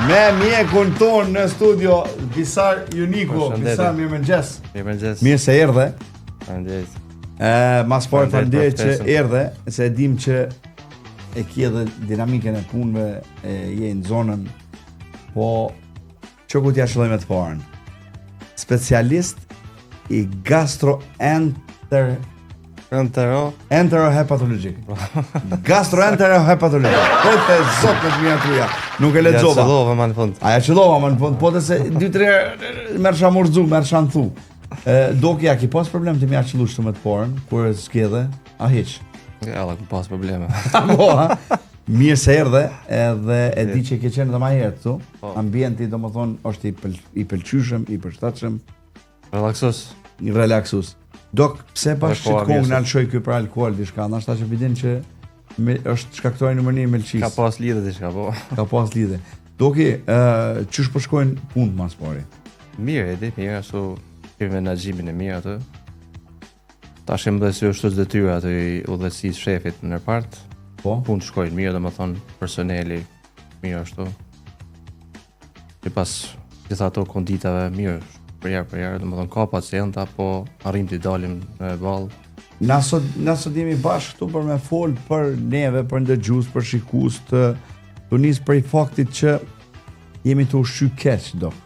Me mjekun ton në studio Visar Uniku. Visar, mirëmëngjes. Mirëmëngjes. Mirë se erdhe. Faleminderit. Mas po faleminderit që erdhe, se e dim që e ki edhe dinamikën e punëve, je në zonën, po që ku t'ja shëlloj me të parën. Specialist i enterohepatologjik. Gastroenterohepatologjik. Këtë zot në të mija tuja. Nuk e lexova. Ja qëllova ma në fund. Aja qëllova ma në fund, po të se 2-3 mersha murzu, mersha në thu. Doki, a ki pas problem të mja qëllu shtu me të porën, kur e s'kjedhe, a hiq? Jalla, ku pas probleme. Po, ha? Mirë se erdhe, edhe e di që ke qenë dhe ma herë këtu. Ambienti, do më thonë, është i pëlqyshëm, i përshtatshëm. Relaksus. Dok, pse pas që të kongë në alëshoj kjo për alkohol, dishka, nashta që vidin që është shkaktuar nëmër një melqis. Ka pas lidhe dishka, po. Ka pas lidhe. Doki, qysh përshkojnë punë mas pari? Mirë, mirë, ashtu kemi menaxhimin e mirë atë. Ta shem dhe si është të detyra atë i udhëheqësisë shefit në part. Po? Punë shkojnë mirë, domethënë personeli mirë ashtu. Që pas gjitha ato konditave mirë, për herë, domethënë ka pacienta, po arrim të dalim në ballë. Na sot jemi bashkë këtu për me fol për neve, për ndëgjues, për shikues të nis për i faktit që jemi të ushqy keq, dok.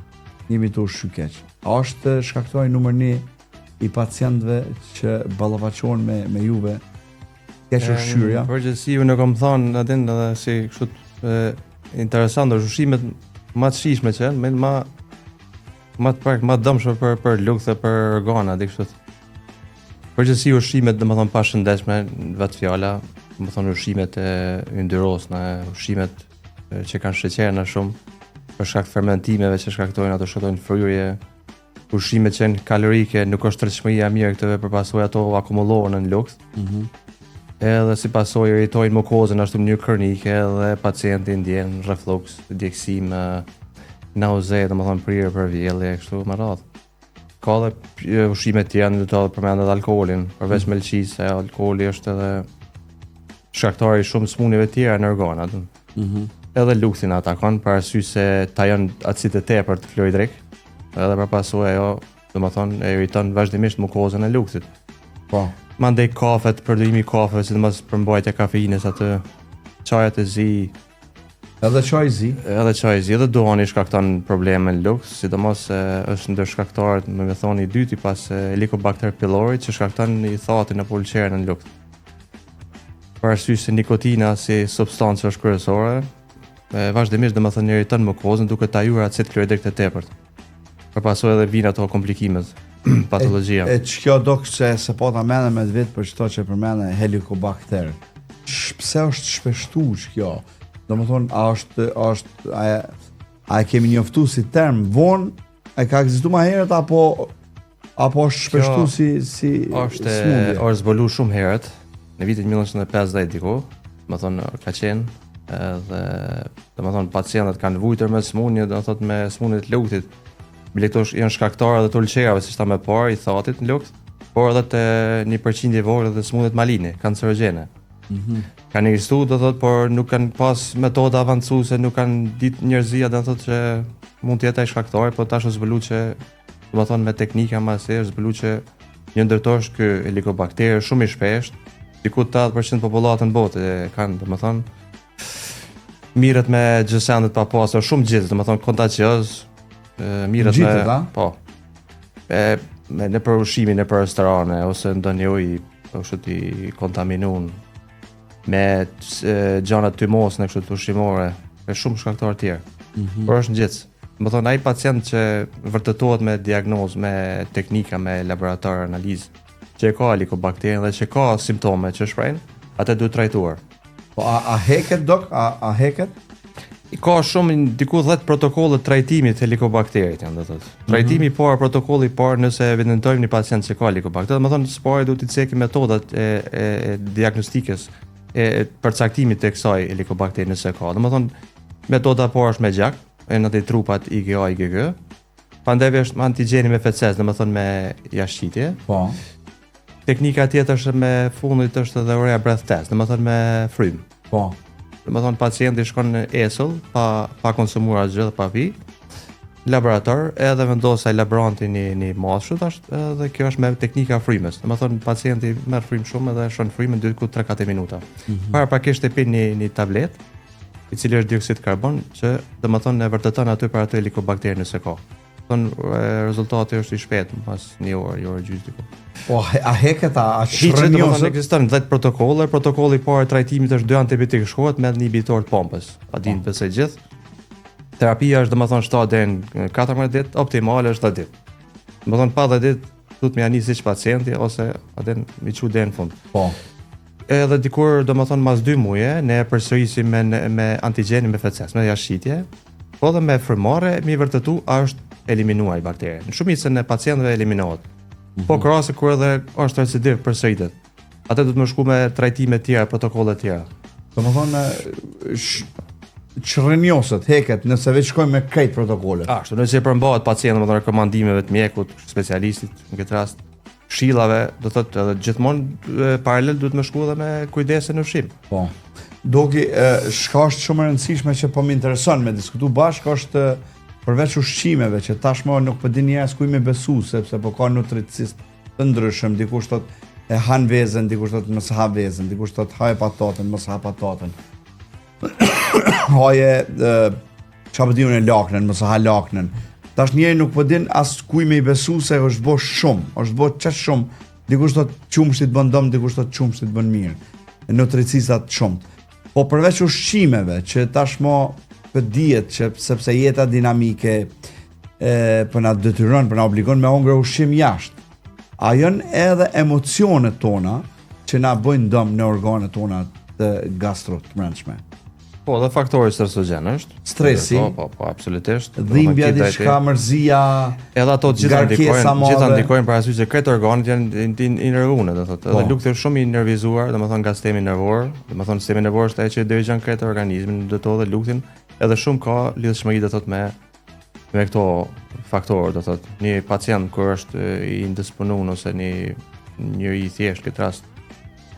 Jemi të ushqy keq. A është shkaktuar numër 1 i pacientëve që ballafaqohen me juve keq ushqyerja? Përgjithësi unë kam thënë atë edhe si kështu interesant është ushqimet më të shijshme që janë, më dëmshme për lukthë, për organa, di kështu. Përgjithësi ushqimet domethënë pa shëndetshme, vetë fjala, domethënë ushqimet e yndyrosë, ushqimet që kanë sheqerna shumë për shkak të fermentimeve që shkaktojnë ato shkaktojnë fryrje, ushqimet që janë kalorike, nuk është tërshmëria mirë këtëve për pasojë ato akumullohen në lukthë. Edhe si pasojë irritojnë mukozën ashtu në mënyrë kronike dhe pacienti ndjen refluks, djegësim, nauze, domethënë prirje për vjellje, kështu me radhë. Ka dhe ushqime të tjera, do të përmendet alkoolin, përveç melqisë, alkooli është edhe shkaktari shumë smundjeve të tjera në organat. Edhe lukthin ata kanë për arsye se ta janë acid të tepërt të fluoridrik, edhe për pasojë ajo, domethënë e irriton vazhdimisht mukozën e luktit. Po. Mandej kafet, përdorimi i kafeve, sidomos për mbajtje e kafeinës atë, çajat e zi. Edhe çaj zi. Edhe duhani shkakton probleme në lukt, sidomos është ndër shkaktarët, më thoni i dyti pas Helicobacter pylori që shkakton i thatin apo ulçerën në lukt. Për arsye se nikotina si substancë është kryesore, vazhdimisht domethënë irriton mukozën duke tajuar acid kloridrik të tepërt. Për pasojë edhe vijnë ato komplikimet, patologjia. E ç'kjo dok se po ta mendem me vetë për çto që përmendën Helicobacter. Pse është shpeshtu ç'kjo? Domethënë a kemi njoftu si term vonë, e ka ekzistuar më herët apo është shpeshtu si është zbulu shumë herët në vitin 1950 diku, domethënë ka qenë edhe domethënë pacientët kanë vujtur me smundje, do të thotë me smundje të luktit. Biletos janë shkaktarë edhe të ulçerave, siç thamë më parë, i thatit në lukt, por edhe të 1% e vogël të smundjet malini, kancerogjene. Kanë ekzistuar, do thotë, por nuk kanë pas metoda avancuese, nuk kanë ditë njerëzia, do thotë që mund të jetë ai shkaktari, por tash është zbuluar që domethënë me teknika më së është zbuluar që një ndërtosh ky Helicobacter shumë i shpeshtë, diku 80% popullatën botë kanë, domethënë mirët me gjësendet pa pasur, shumë gjithë, domethënë kontagioz, mirët gjithët, me po. Në për ushqimin, në për restorane ose ndonjë ujë kështu i kontaminuar me gjëra të mos në kështu ushqimore, është shumë shkaktar të tjerë. Por është ngjitës. Domethënë ai pacient që vërtetohet me diagnozë, me teknika, me laborator analizë, që ka Helicobacter dhe që ka simptome që shprehin, atë duhet trajtuar. Po a heket dok? A heket? Ka shumë diku 10 protokolle trajtimit Helicobacterit janë, do thotë. Trajtimi i parë, protokolli i parë nëse evidentojmë një pacient që ka Helicobacter, domethënë së duhet të cekim metodat e diagnostikës e përcaktimit të kësaj Helicobacter nëse ka. Domethënë metoda e parë është me gjak, janë ato trupat IgA, IgG. Pandeve është antigjeni me feces, domethënë me jashtëqitje. Po. Teknika tjetër është me fundit është edhe urea breath test, domethënë me frym. Po. domethënë pacienti shkon në esull pa konsumuar asgjë, pa pi. Laborator edhe vendos ai laboranti një mashut dhe kjo është me teknika frymës. Domethënë pacienti merr frymë shumë dhe shon frymën 2-3-4 minuta. Paraprakisht e pin një tablet i cili është dioksid karbon që domethënë e vërteton aty për atë helikobakter nëse ka. Rezultati është i shpejtë pas një orë gjysmë diku. Po a heket a shrenjosët? Ekziston 10 protokolle. Protokolli i parë i trajtimit është 2 antibiotik shkohet me inhibitor të pompës. A dinë pse gjithë? Terapia është domethënë 7 deri në 14 ditë, optimale është 10 ditë. Domethënë pa 10 ditë duhet më janë siç pacienti ose atë mi çu deri në fund. Po. Edhe dikur domethënë mas 2 muaje ne e përsërisim me antigjenin me FCS, me jashitje, po dhe me frymore mi vërtetu a është eliminuar bakteria. Në shumicën e pacientëve eliminohet. Po krahasë kur edhe është recidiv përsëritet. Atë do të më shku me trajtime të tjera, protokolle të tjera. Domethënë çrrenjosët heket nëse vetë shkojmë me këto protokolle. Ashtu, nëse përmbahet pacienti me rekomandimeve të mjekut, specialistit, në këtë rast, këshillave, do thotë edhe gjithmonë paralel duhet më shku edhe me kujdesin në ushqim. Po. Doki, shka është shumë e rëndësishme që po më intereson me diskutu bashkë është përveç ushqimeve që tashmë nuk po di njerëz ku më besu sepse po ka nutricist të ndryshëm, dikush thotë e han vezën, dikush thotë mos ha vezën, dikush thotë haj patatën, mos ha patatën. Haje çfarë diun e laknën, mos ha laknën. Tash njëri nuk po din as ku më i besu se është bë shumë, është bë çaq shumë. Dikush thotë qumshti të bën dëm, dikush thotë qumshti të bën mirë. Nutricistat shumë. Po përveç ushqimeve që tashmë për diet që sepse jeta dinamike po na detyron, po na obligon me hongër ushqim jashtë. A janë edhe emocionet tona që na bëjnë dëm në organet tona të gastro të brendshme. Po, dhe faktori stresogjen është. Stresi. Po, absolutisht. Dhimbja diçka, mërzia. Edhe ato gjitha ndikojnë për arsye që këto organet janë i nervuar, do thotë. Edhe lukti është shumë i nervizuar, domethënë nga sistemi nervor, domethënë sistemi nervor është ai që dirigjon këtë organizmin, do të dhe luktin, edhe shumë ka lidhshmëri do thotë me këto faktorë, do thotë. Një pacient kur është i indisponuar ose njëri i thjesht këtë rast,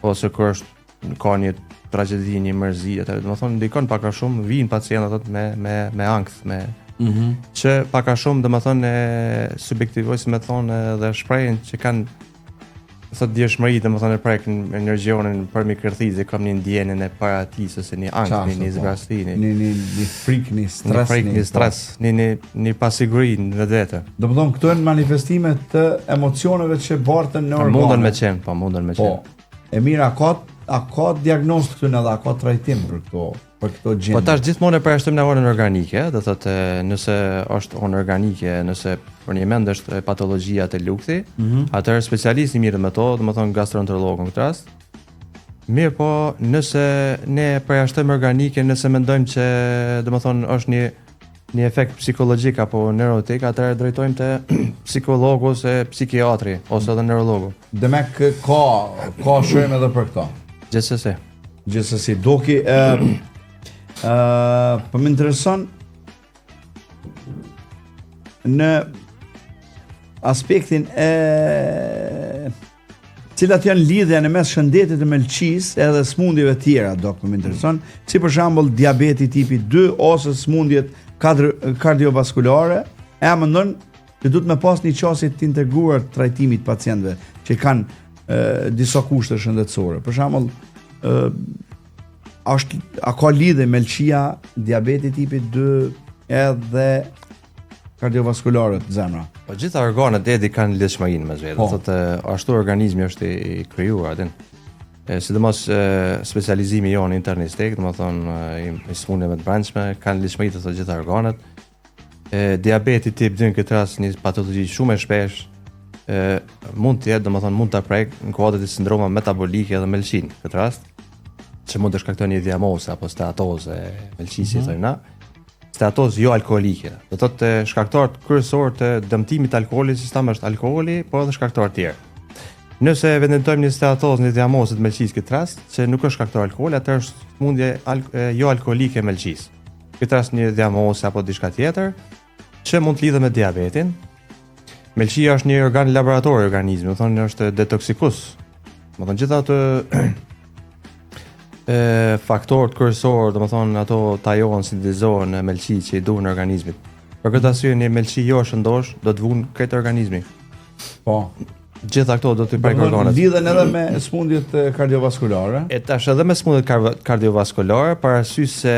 ose kur është ka një tragjedi, një mërzi, domethënë ndikon pak a shumë vijnë pacientët me ankth, që pak a shumë domethënë subjektivoj si më thonë dhe shprehin që kanë thotë djeshmëri, domethënë prekin energjonin për mi kërthizë, kam një ndjenjen e paratisë ose një ankth, një zbrasti, një frikë, një stres, një pasiguri në vetë. Domethënë këto janë manifestime të emocioneve që barten në organe. Mundën me qenë. E mirë, a ka diagnozë këtu edhe a ka trajtim për këto gjendje? Po tash gjithmonë e përjashtojmë në orën organike, do thotë nëse është orën organike, nëse për një mend është patologjia të lukti, atëherë specialisti mirë me to, domethënë gastroenterologu në këtë rast. Mirë, po nëse ne përjashtojmë organike, nëse mendojmë që domethënë është një efekt psikologjik apo neurotik, atëherë drejtojmë te psikologu ose psikiatri ose edhe neurologu. Demek ka shërim edhe për këto. Gjithsesi. Doki, po më intereson në aspektin cilat janë lidhja në mes shëndetit të melçisë edhe smundjeve tjera, dok, po më intereson, si për shembull diabeti tipi 2 ose smundjet kardiovaskulare, e mendon që duhet me pas një qasje të integruar të trajtimit pacientëve që kanë disa kushte shëndetësore. Për shembull, a ka lidhje melçia, diabeti tipi 2 edhe kardiovaskulare të zemra? Po gjitha organet kanë lidhshmërinë mes vetë. Thotë ashtu organizmi është i krijuar atë. Sidomos specializimi jonë internistik, domethënë i smundjeve të brendshme kanë lidhshmëri të gjitha organet. Diabeti tip 2 në këtë rast një patologji shumë e shpesh mund të jetë, domethënë mund ta prek në kuadrat e sindroma metabolike dhe melçin këtë rast, që mund të shkaktojë një diamose apo steatozë melçisi thonë na. Steatozë jo alkoolike. Do thotë shkaktarët kryesorë të dëmtimit të alkoolit sistem është alkooli, po edhe shkaktarë të tjerë. Nëse vendojmë një steatozë, një diamose të melçisë këtë rast, që nuk është shkaktar alkooli, atëherë është smundje jo alkoolike melçisë. Këtë rast një diamose apo diçka tjetër që mund të lidhet me diabetin. Melçia është një organ laborator i organizmit, do thonë është detoksikus. Do thonë gjithë ato faktorët kryesorë, domethënë ato tajohen, sintezohen në melçi që i duhen organizmit. Për këtë arsye një melçi jo shëndosh do të vunë këtë organizmi. Po. Gjitha këto do të prek organet. Lidhen edhe me smundjet kardiovaskulare. E tash edhe me smundjet kardiovaskulare, parasysh se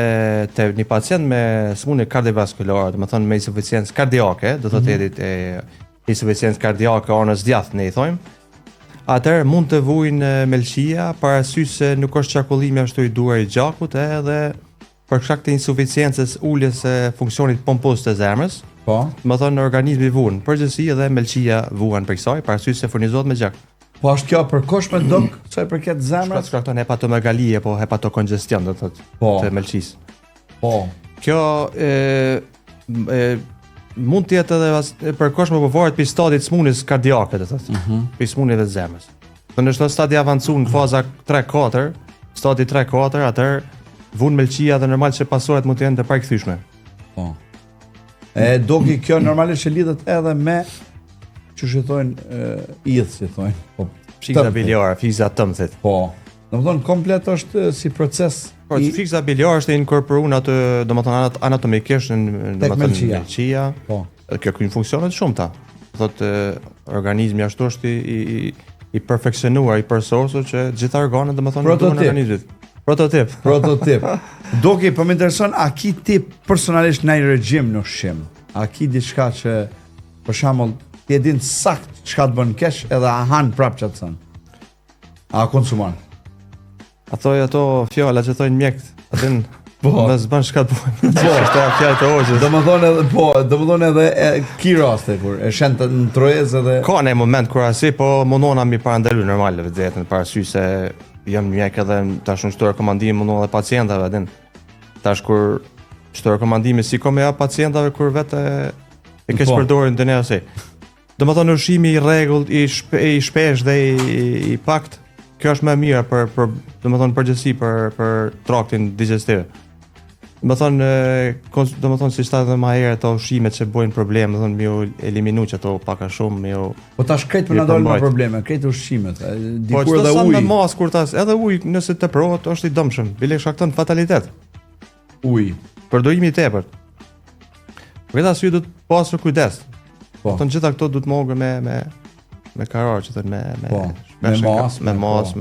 te një pacient me smundje kardiovaskulare, domethënë me insuficiencë kardiake, do thotë insuficiencë kardiake anës djathtë ne i thojmë. Atëherë mund të vujnë melçia, parasysh se nuk është qarkullimi ashtu i duar i gjakut, edhe për shkak të insuficiencës uljes së funksionit pompos të zemrës. Po. Më thonë organizmi vuan, përgjithësi edhe melçia vuan për kësaj, parasysh se furnizohet me gjak. Po është kjo përkohshme dok, sa i përket zemrës? Shkakton hepatomegali apo hepatokongestion do thotë të melçisë. Po. Kjo mund të jetë edhe përkohshme po varet pi stadit smundjes kardiake do thotë. Pi smundjeve të zemrës. Do në stadi avancuar në faza 3-4, stadi 3-4, atëherë vun melçia dhe normal që pasohet mund të jenë të pakëthyeshme. Po. Doki kjo normalisht lidhet edhe me çu thonë idh, si thonë. Po. Fiksa biliare, fiksa tëmthit. Po. Domethënë komplet është si proces. Po, fiksa biliare është inkorporuar atë, domethënë anatomikisht në domethënë melçia. Po. Kjo ka funksione të shumta. Thotë organizmi ashtu është i perfeksionuar, i përsosur që gjitha organet domethënë duhen organizmit. Prototip. Doki, po më intereson a ki ti personalisht në regjim në ushqim? A ki diçka që për shembull ti e din sakt çka të bën keq edhe a han prapë çat thon? A konsumon? Ato fjala që thojnë mjekët, atë mos bën çka të bën. Po, është fjalë të hoxhës. Domethënë edhe ki raste kur e shen të ndrojez edhe ka në moment kur asi po mundona mi parandalu normal vetën parasysh se jam mjek edhe tash në çdo rekomandim mundon edhe pacientave din. Tash kur çdo rekomandimi si kom ja pacientave kur vetë e kesh përdorin dënë asaj. Domethënë ushqimi i rregullt, i shpesh dhe i pakt, kjo është më e mira për domethënë përgjithësi për traktin digestiv. Domethënë si statë më herë ato ushqimet që bojnë problem, domethënë mi u eliminu që ato pak a shumë mi u. Po tash krejt për na dalin me probleme, krejt ushqimet. Dikur edhe ujë. Po me mas kur tas, edhe ujë nëse të provohet është i dëmshëm, bile shkakton fatalitet. Ujë. Përdorimi i tepërt. Për këtë arsye do të pasur kujdes. Po. Të gjitha këto duhet mogë me karar, që thonë me mas.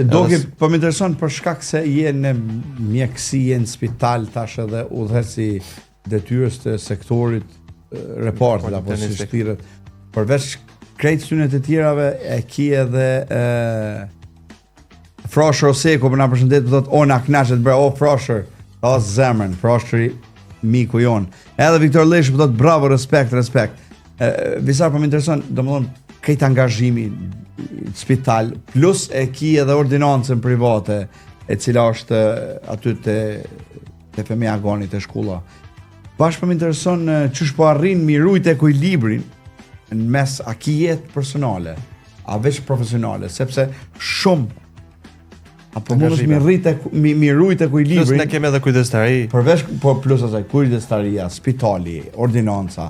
Doki, po më intereson për shkak se je në mjekësi, je në spital tash edhe udhëheci detyrës të sektorit reportit apo si shtiret. Përveç krejt synet e tjerave e ki edhe Frosher Oseko për na përshëndet, thotë ona kënaqet bre, o Frosher, o zemrën, Frosheri miku jon. Edhe Viktor Lesh thotë bravo, respekt. Visar po më intereson, domethënë këtë angazhimi spital, plus e ki edhe ordinancën private, e cila është aty te femia agonit e shkolla. Bashkë më intereson çish po arrin mi rujt ekuilibrin në mes a ki jetë personale, a veç profesionale, sepse shumë apo mundesh mi rujt ekuilibrin. Plus ne kemi edhe kujdestari. Përveç plus asaj kujdestaria, spitali, ordinanca.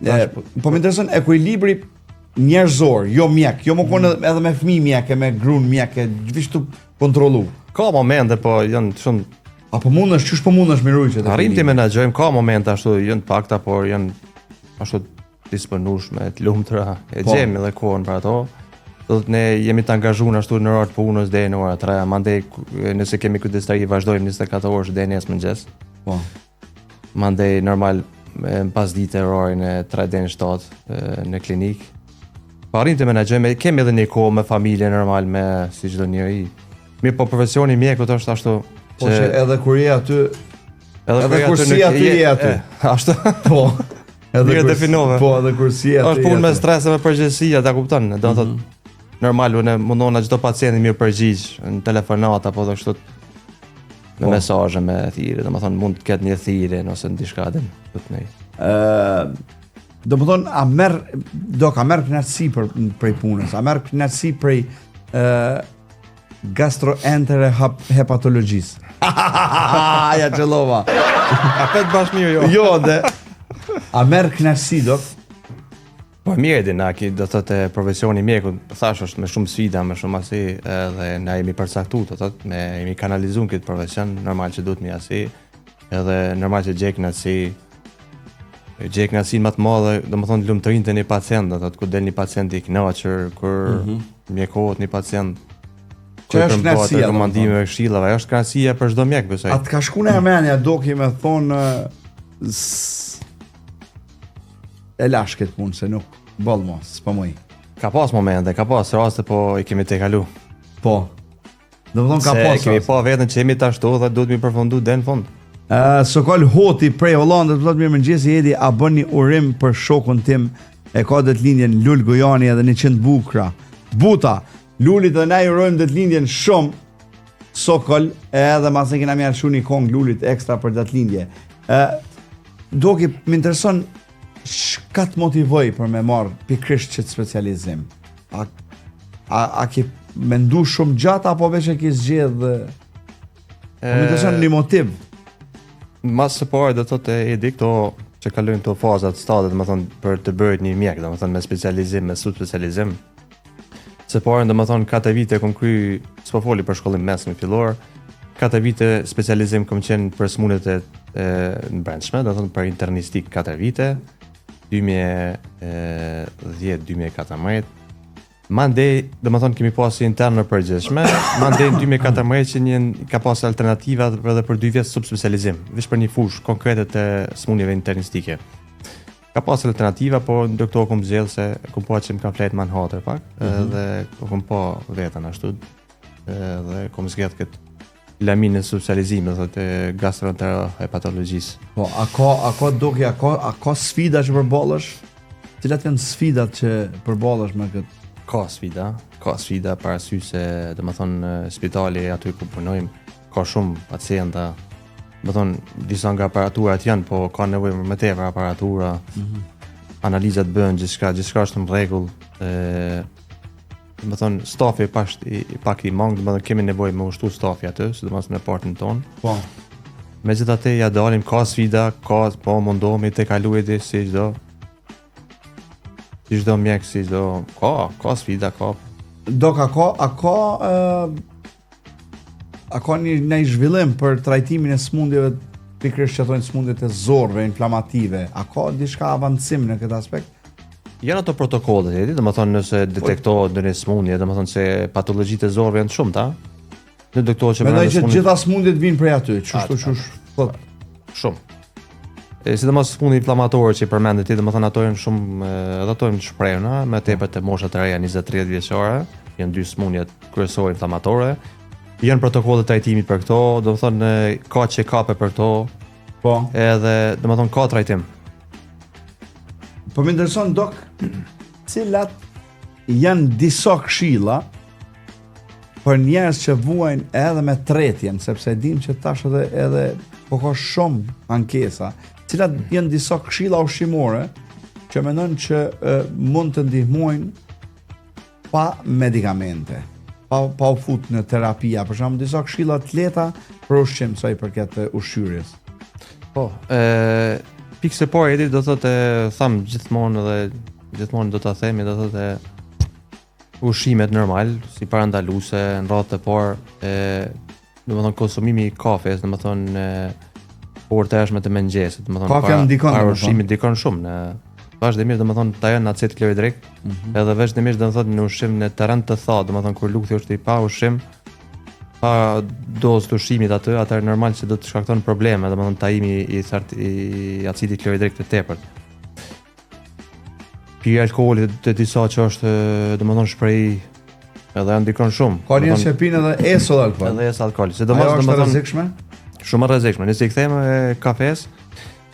Po më intereson ekuilibri njerëzor, jo mjek, jo më konë edhe me fëmijë mjek, me grun mjek, gjithë të kontrollu. Ka momente po janë shumë. Apo mundesh mi rujt që të arrim të menaxhojmë, ka momente ashtu janë të pakta, por janë ashtu disponueshme, të lumtura, e gjejmë edhe kohën për ato. Do të ne jemi të angazhuar ashtu në orët punës deri në ora 3, mandej nëse kemi kujdestari vazhdojmë 24 orë deri nesër mëngjes. Po. Mandej normal pas dite orarin e 3 deri në 7 në klinik. Po arrim të menaxhojmë, kemi edhe një kohë me familje normal me si çdo njeri. Mirë, po profesioni mjekut është ashtu që edhe kur je aty edhe kur si aty je aty. Ashtu. Po. Edhe definove. Po, edhe kur si aty. Është punë me stres dhe me përgjegjësi, ta kupton. Do të thotë normal unë mundona çdo pacienti mirë përgjigj në telefonat apo kështu me mesazhe me thirrje, domethënë mund të ketë një thirrje ose diçka atë thotë ne. Domethënë a merr kënaqësi prej punës, a merr kënaqësi prej gastroenterhepatologjisë. Ja çellova. A pet bash mirë jo. Jo, dhe a merr kënaqësi dok Po mirë din, do thotë profesioni i mjekut, thash është me shumë sfida, me shumë asi, edhe na jemi përcaktuar, do thotë, jemi kanalizuar këtë profesion, normal që duhet mi asi, edhe normal që gjek në asin më të madhe, domethënë lumturinë të një pacient, do thotë kur del një pacient i kënaqur, kur mjekohet një pacient, që është kënaqësia, rekomandimeve, këshillave, është kënaqësia për çdo mjek, besoj. A të ka shkuar në Armenia doki me thonë e lash këtë punë se nuk boll mos, s'po muj. Ka pas momente, ka pas raste, po i kemi tekalu. Po. Domethënë ka pas. Se kemi pa veten që jemi tashtu dhe duhet mi përfundu deri në fund. Sokol Hoti prej Hollandës, thotë mirëmëngjesi Edi, a bën një urim për shokun tim e ka ditëlindjen Lul Gojani edhe 100 bukra. Buta, Lulit dhe na i urojmë ditëlindjen shumë. Sokol, edhe mas e kena mjarë shu një kong Lulit ekstra për datëlindje. Doki, më intereson çka të motivoj për me marrë pikrisht qëtë specializim? A ke mendu shumë gjatë apo veç e ke zgjedh? Më intereson një motiv. Mas së parë do thotë Edi këto që kalojnë këto fazat, stadet, domethënë për të bërë një mjek, domethënë me specializim, me subspecializim. Së parë domethënë 4 vite kom kry, s'po foli për shkollim mesëm fillor, 4 vite specializim kom qenë për smundjet e brendshme, domethënë për internistik 4 vite, 2010-2014. Mandej, domethënë kemi pasur intern në përgjithshme, mandej në 2014 që ka pasur alternativa edhe për 2 vjet subspecializim, vetëm për një fushë konkrete të smundjeve internistike. Ka pasur alternativa, por doktor kom zgjedh se kom pa që më ka flet më në hatër pak, edhe kom pa veten ashtu. Dhe kom zgjedh këtë laminë e subspecializimit, thotë gastroenterohepatologjisë. Po, a ka sfida që përballësh? Cilat janë sfidat që përballësh me këtë? Ka sfida parasysh se domethënë spitali aty ku punojmë ka shumë pacienta. Domethënë disa nga aparaturat janë, po ka nevojë më tepër aparatura. Analizat bëhen, gjithçka është në rregull. Domethënë stafi pak i mangë, domethënë kemi nevojë me ushtu stafi aty, sidomos në partin ton. Po. Megjithatë ja dalim, ka sfida, po mundohemi të kalojë si çdo mjek, si çdo ka sfida, ka. Dok a ka një zhvillim për trajtimin e smundjeve, pikërisht që thonë smundjet e zorrve inflamative? A ka diçka avancim në këtë aspekt? Janë ato protokollet, domethënë nëse detektohet ndonjë smundje, domethënë se patologjitë e zorrve janë të shumta. Në doktor që mendoj që gjitha smundjet vijnë prej aty, çështoj shumë. Sidomos smundje inflamatore që i përmendet ti, domethënë ato janë shumë, edhe ato janë të shprehura, me tepër të moshat të reja 20-30 vjeçare, janë 2 smundjet kryesore inflamatore. Janë protokolle trajtimit për këto, domethënë ka check-up për këto. Po. Edhe domethënë ka trajtim. Po më intereson dok, cilat janë disa këshilla për njerëz që vuajnë edhe me tretjen, sepse dim që tash edhe po ka shumë ankesa. Cilat janë disa këshilla ushqimore që mendon që mund të ndihmojnë pa medikamente, pa u fut në terapia, për shembull disa këshilla të lehta për ushqim sa i përket ushqyerjes. Po, pikë së parë Edi do thotë tham gjithmonë do ta themi, do thotë ushqimet normal, si parandaluese, në radhë të parë, domethënë konsumimi i kafes, domethënë orë të jashtme të mëngjesit, domethënë para ushqimit ndikon shumë në vazhdimisht, domethënë ta janë acet kloridrik, edhe vazhdimisht domethënë në ushqim në terren të thatë, domethënë kur lukthi është i pa ushqim, pa dozë të ushqimit aty, atëherë normal që do të shkakton probleme, domethënë tajimi i acidit kloridrik të tepërt. Pirja e alkoolit të disa që është domethënë shpreh edhe ndikon shumë. Ka njerëz që pinë edhe esoll alkool. Edhe esoll alkool. Sidomos domethënë rrezikshme? Shumë rrezikshme. Nëse i kthejmë kafes,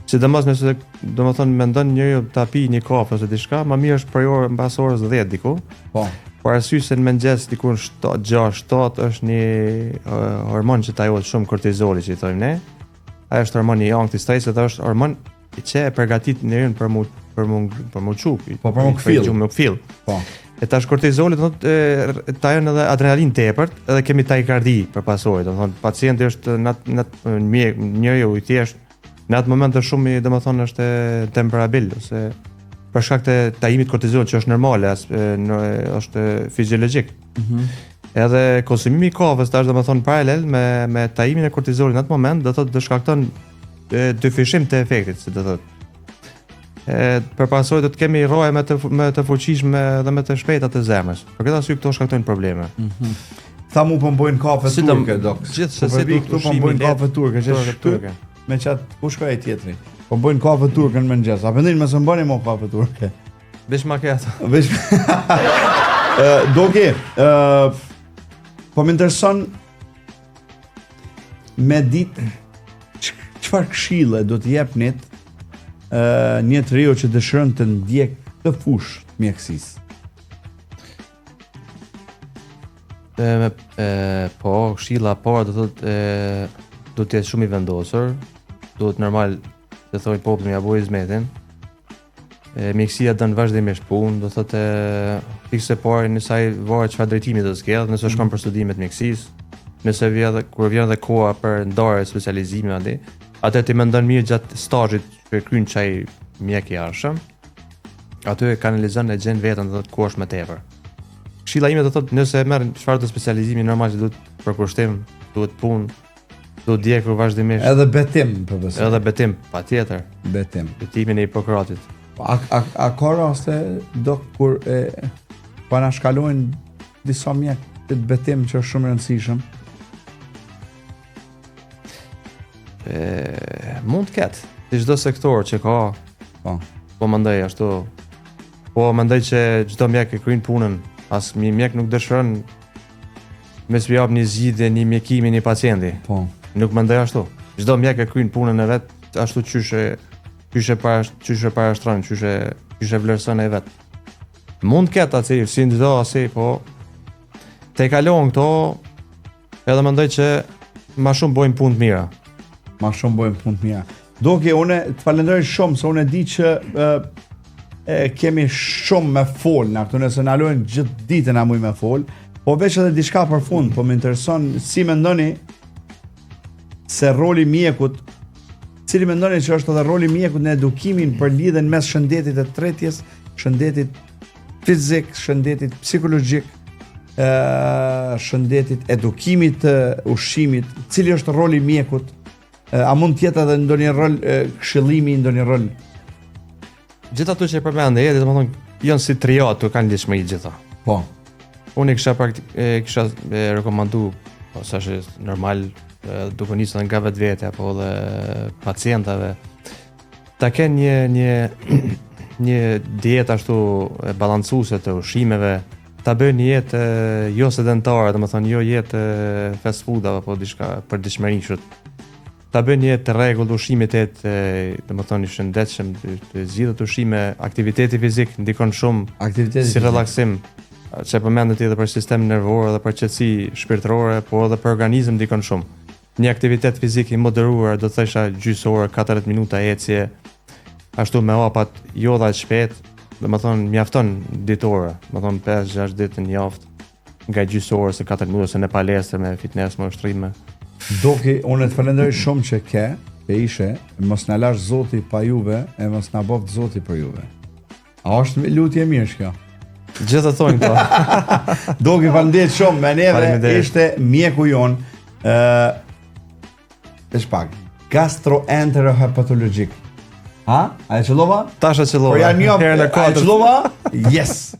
sidomos nëse domethënë mendon njeriu ta pi një kafe ose diçka, më mirë është për orë mbas orës 10 diku. Po. Por arsye se në mëngjes diku 6-7 është një hormon që tajot shumë kortizoli që i thojmë ne. Ai është hormoni i anti-stresit dhe është hormon që e përgatit njerin për mu çup. Po për mu kfill. Po. E tash kortizoli do thotë tajon edhe adrenalin tepërt, edhe kemi takikardi për pasojë, do thonë pacienti është njeriu i thjesht në atë moment është shumë domethënë është temperabil ose për shkak të tajimit kortizolit që është normale, është fiziologjik. Edhe konsumimi i kafës tash domethënë paralel me tajimin e kortizolit në atë moment do thotë do shkakton dyfishim të efektit, si do thotë. Përpasoj do të kemi rroje me të fuqishme dhe me të shpejta të zemrës. Për këtë arsye këto shkaktojnë probleme. Tha mu po mbojnë kafe turke, dok. Gjithsesi këtu po mbojnë kafe turke, që shtyp me çat ku shkoi tjetri. Po mbojnë kafe turke në mëngjes. A mendoni mos mbani më kafe turke? Veç macchiato. Veç. Doke, po më intereson me ditë çfarë këshille do të jepnit një trio që dëshiron të ndjek të fushë të mjekësisë. Po, këshilla parë do thotë do të jetë shumë i vendosur, do të normal të thoj populli ja bëj hizmetin. Mjekësia dën vazhdimisht punë, do thotë fikse parë në saj varet çfarë drejtimi do të zgjedh, nëse shkon për studimet mjekësisë, nëse kur vjen edhe koha për ndarje specializimi aty, atë ti mendon mirë gjatë stazhit që kryen çaj mjek i arshëm. Aty e kanalizon e gjen veten do të ku është më tepër. Këshilla ime do thotë nëse merr çfarë të specializimi normal që duhet për kushtim, duhet punë, duhet djegur vazhdimisht. Edhe betim përveç. Edhe betim, patjetër. Betim. Betimin e Hipokratit. A ka raste do kur pa na shkalojnë disa mjek të betim që është shumë i rëndësishëm? Mund të ketë, si çdo sektor që ka. Po mendoj ashtu. Po mendoj që çdo mjek e kryen punën. As një mjek nuk dëshiron me s'jap një zgjidhje, një mjekimi një pacienti. Po. Nuk mendoj ashtu. Çdo mjek e kryen punën e vet ashtu qyshe parashtron, qyshe vlerëson e vet. Mund të ketë atë si çdo asi, po te kalon këto edhe mendoj që më shumë bojnë punë të mira. Ma shumë bojnë punë të mira. Doke, une të falenderoj shumë, se une di që kemi shumë me fol në këtu, nëse në alojnë gjithë ditën a muj me fol, po veç edhe diçka për fund, po më intereson si mendoni se roli mjekut, cili mendoni që është edhe roli mjekut në edukimin për lidhen mes shëndetit e tretjes, shëndetit fizik, shëndetit psikologjik, shëndetit edukimit të ushqimit, cili është roli mjekut, a mund tjetë edhe ndonjë rol këshillimi, ndonjë rol? Gjithë ato që e përmendë edhe, domethënë janë si triat, tu kanë lidhshmëri gjitha. Po. Unë kisha rekomandu, po sa është normal, duke nisur nga vetvete apo edhe pacientave, ta kenë një dietë ashtu e balancuese të ushqimeve, ta bëjnë një jetë jo sedentare, domethënë jo jetë fast food apo diçka për dishmëri kështu. Ta bëjnë një të rregull ushqimit domethënë i shëndetshëm, të zgjidhët ushqime, aktiviteti fizik ndikon shumë si relaksim, që përmendet edhe për sistemin nervor edhe për qetësi shpirtërore, por edhe për organizëm ndikon shumë. Një aktivitet fizik i moderuar, do të thësha gjysore, 40 minuta ecje, ashtu me hapat jo dha shpejt, domethënë mjafton ditore, domethënë 5-6 ditë në javë, nga gjysore se 4 minuta se në palestër me fitness, me ushtrime. Doki, unë të falenderoj shumë që ishe, mos na lash Zoti pa juve, e mos na boft Zoti për juve. A është lutje mirë kjo? Gjithë të thonë këto. Doki, falenderoj shumë, me neve ishte mjeku jon, gastroenterohepatologjik. Ha? A e qëllova? Tash e qëllova. Por janë një, a e qëllova? Yes!